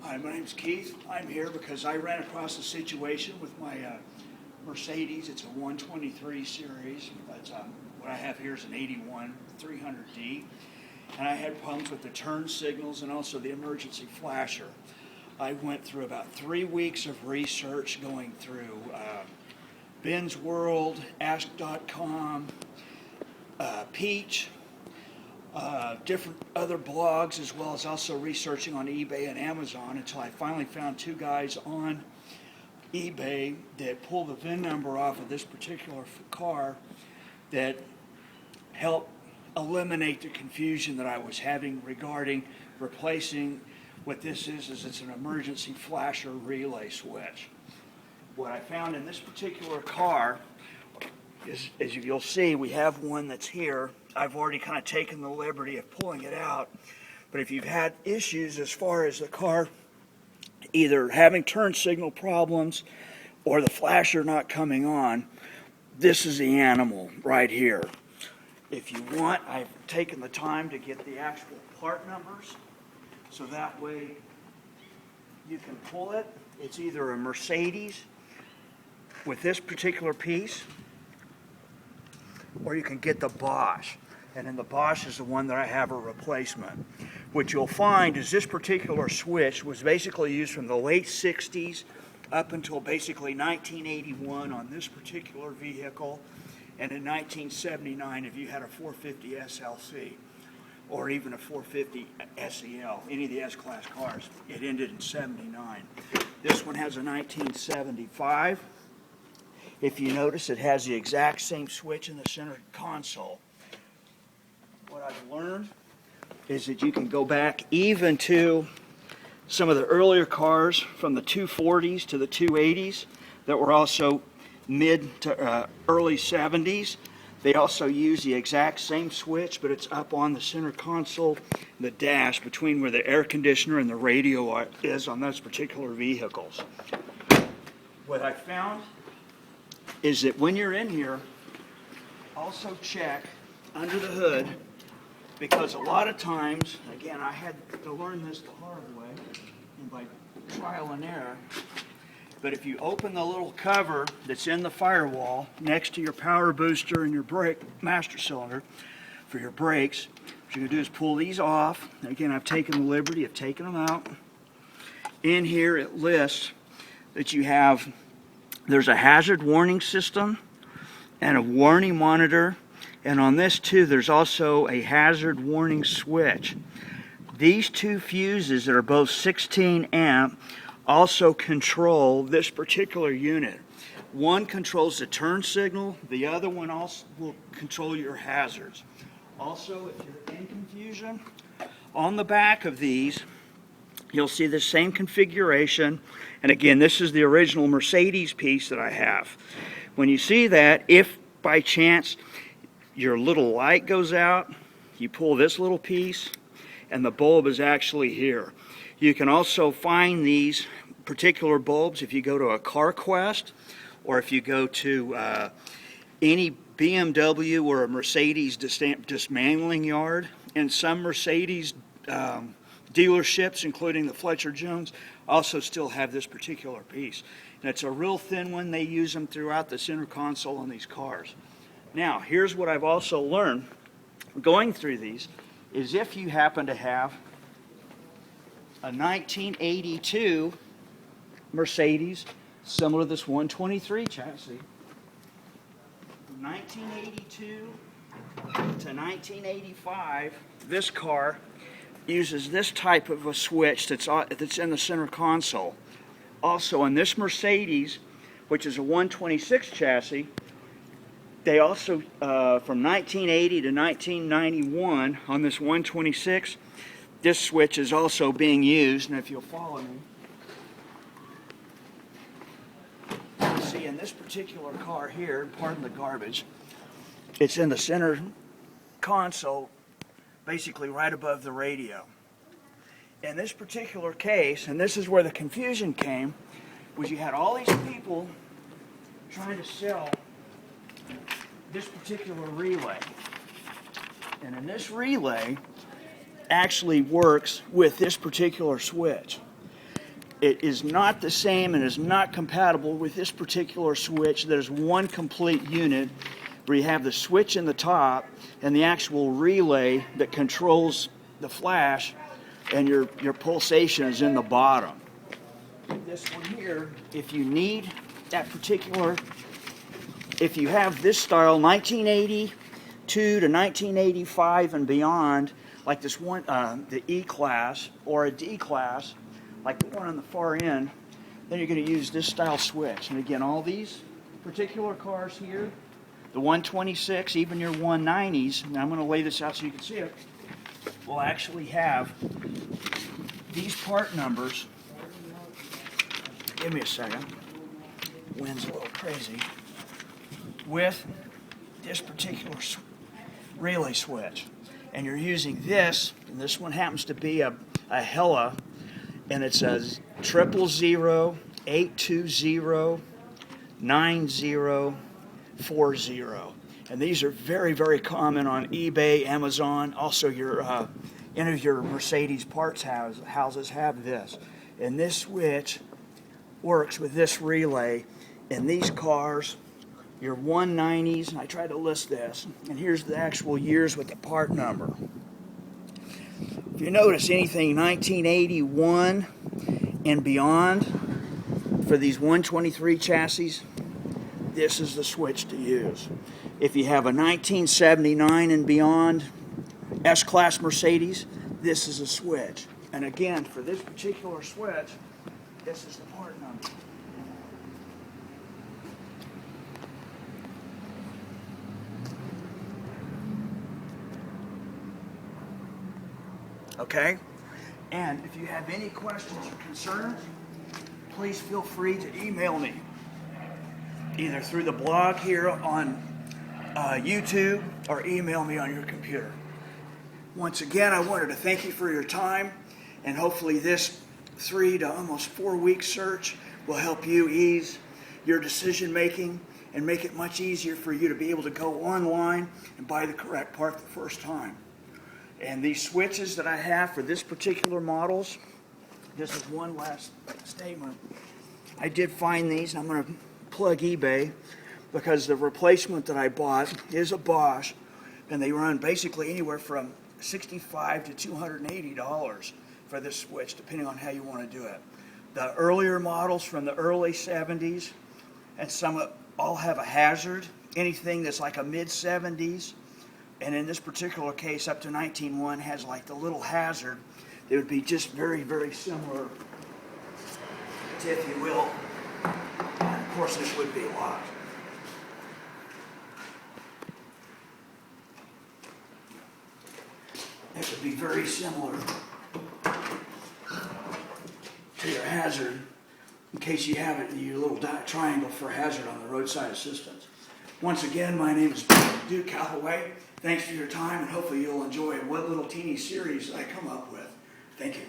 Hi, my name's Keith. I'm here because I ran across a situation with my Mercedes. It's a 123 series, but what I have here is an 81 300D. And I had problems with the turn signals and also the emergency flasher. I went through about 3 weeks of research going through Ben's World, Ask.com, Peach, different other blogs, as well as also researching on eBay and Amazon until I finally found two guys on eBay that pulled the VIN number off of this particular car that helped eliminate the confusion that I was having regarding replacing what this is it's an emergency flasher relay switch. What I found in this particular car is, as you'll see, we have one that's here. I've already kind of taken the liberty of pulling it out, but if you've had issues as far as the car either having turn signal problems or the flasher not coming on, this is the animal right here. If you want, I've taken the time to get the actual part numbers, so that way you can pull it. It's either a Mercedes with this particular piece, or you can get the Bosch. And then the Bosch is the one that I have a replacement. What you'll find is this particular switch was basically used from the late 60s up until basically 1981 on this particular vehicle, and in 1979 if you had a 450 SLC or even a 450 SEL, any of the S-Class cars. It ended in 79. This one has a 1975. If you notice, it has the exact same switch in the center console. What I've learned is that you can go back even to some of the earlier cars from the 240s to the 280s that were also mid to early 70s. They also use the exact same switch, but it's up on the center console, the dash, between where the air conditioner and the radio is on those particular vehicles. What I found is that when you're in here, also check under the hood, because a lot of times, again, I had to learn this the hard way and by trial and error, but if you open the little cover that's in the firewall next to your power booster and your brake master cylinder for your brakes, what you can do is pull these off. And again, I've taken the liberty of taking them out. In here it lists that you have, there's a hazard warning system and a warning monitor, and on this too there's also a hazard warning switch. These two fuses that are both 16 amp also control this particular unit. One controls the turn signal, the other one also will control your hazards. Also, if you're in confusion, on the back of these you'll see the same configuration, and again, this is the original Mercedes piece that I have. When you see that, if by chance your little light goes out, you pull this little piece and the bulb is actually here. You can also find these particular bulbs if you go to a CarQuest, or if you go to any BMW or a Mercedes dismantling yard. And some Mercedes dealerships, including the Fletcher Jones, also still have this particular piece. And it's a real thin one. They use them throughout the center console on these cars. Now, here's what I've also learned going through these, is if you happen to have a 1982 Mercedes, similar to this 123 chassis, from 1982 to 1985, this car uses this type of a switch that's in the center console. Also, on this Mercedes, which is a 126 chassis, they also, from 1980 to 1991, on this 126, this switch is also being used. And if you'll follow me, you'll see in this particular car here, pardon the garbage, it's in the center console, basically right above the radio. In this particular case, and this is where the confusion came, was you had all these people trying to sell this particular relay. And in this relay actually works with this particular switch. it is not the same and is not compatible with this particular switch. There's one complete unit where you have the switch in the top and the actual relay that controls the flash, and your pulsation is in the bottom. This one here, if you need that particular, if you have this style, 1982 to 1985 and beyond, like this one, the E-class or a D-class, like the one on the far end, then you're going to use this style switch. And again, all these particular cars here, the 126, even your 190s, and I'm going to lay this out so you can see it, will actually have these part numbers. Give me a second. Wind's a little crazy. With this particular relay switch. And you're using this, and this one happens to be a Hella, and it says 000-820-9040. And these are very, very common on eBay, Amazon. Also, any of your Mercedes parts houses have this. And this switch works with this relay in these cars, your 190s, and I tried to list this, and here's the actual years with the part number. If you notice anything 1981 and beyond for these 123 chassis, this is the switch to use. If you have a 1979 and beyond S-Class Mercedes, this is a switch. And again, for this particular switch, this is the part number. Okay? And if you have any questions or concerns, please feel free to email me, either through the blog here on YouTube or email me on your computer. Once again, I wanted to thank you for your time, and hopefully this 3 to almost 4 week search will help you ease your decision making and make it much easier for you to be able to go online and buy the correct part the first time. And these switches that I have for this particular models, this is one last statement. I did find these, and I'm going to plug eBay, because the replacement that I bought is a Bosch, and they run basically anywhere from $65 to $280 for this switch, depending on how you want to do it. The earlier models from the early 70s, and some all have a hazard. Anything that's like a mid-70s, and in this particular case, up to 19.1 has like the little hazard. They would be just very, very similar to, if you will, and of course this would be locked. It would be very similar to your hazard, in case you have it in your little triangle for hazard on the roadside assistance. Once again, my name is Duke Calloway. Thanks for your time, and hopefully you'll enjoy what little teeny series I come up with. Thank you.